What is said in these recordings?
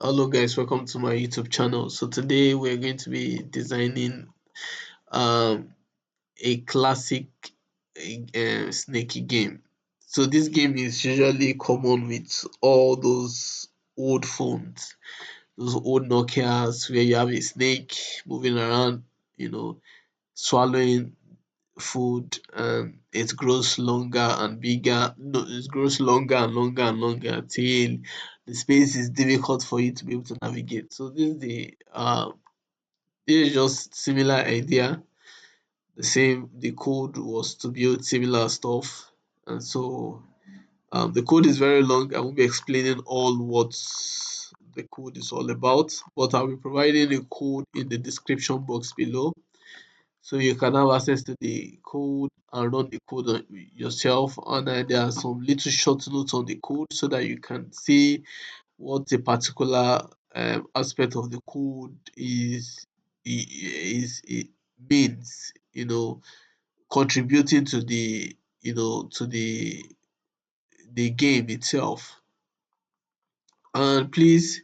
Hello guys, welcome to my YouTube channel. So today we're going to be designing um a classic snaky game. So this game is usually common with all those old phones, those old Nokias where you have a snake moving around, swallowing food, and it grows longer and bigger. No, it grows longer and longer and longer till the space is difficult for you to be able to navigate. So this is just similar idea. The same, the code was to build similar stuff, and so the code is very long. I won't be explaining all what the code is all about, but I'll be providing a code in the description box below, so you can have access to the code and run the code yourself. And there are some little short notes on the code so that you can see what a particular aspect of the code it means, contributing to the game itself. And please,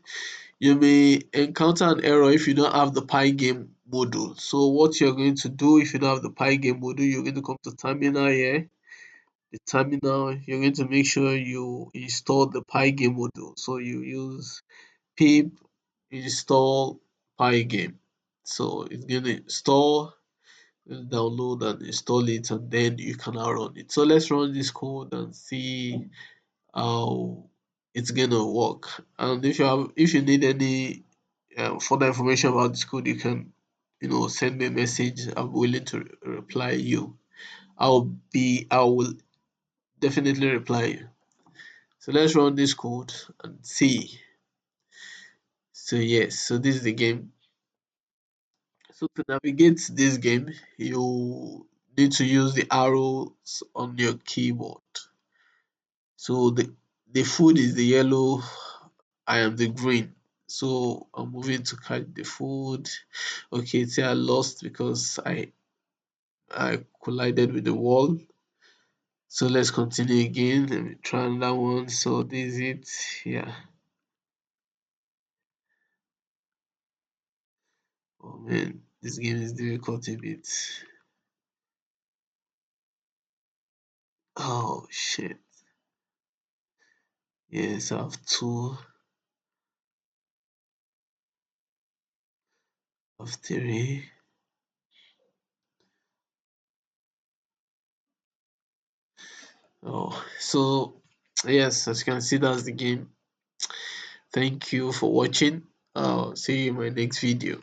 you may encounter an error if you don't have the Pygame module. So what you're going to do if you don't have the Pygame module, you're going to come to terminal here. The terminal, you're going to make sure you install the Pygame module. So you use pip install Pygame. So it's going to install, download and install it, and then you can now run it. So let's run this code and see how it's gonna work. And if you need any further information about this code, you can send me a message. I'm willing to reply you. I will definitely reply you. So let's run this code and see. So yes, so this is the game. So to navigate this game, you need to use the arrows on your keyboard. So the food is the yellow, I am the green. So I'm moving to catch the food. Okay, say I lost because I collided with the wall. So let's continue again. Let me try another one. So this is it. Yeah. Oh man, this game is difficult a bit. Oh shit. Yes, I have two of three. Oh, so yes, as you can see, that's the game. Thank you for watching. See you in my next video.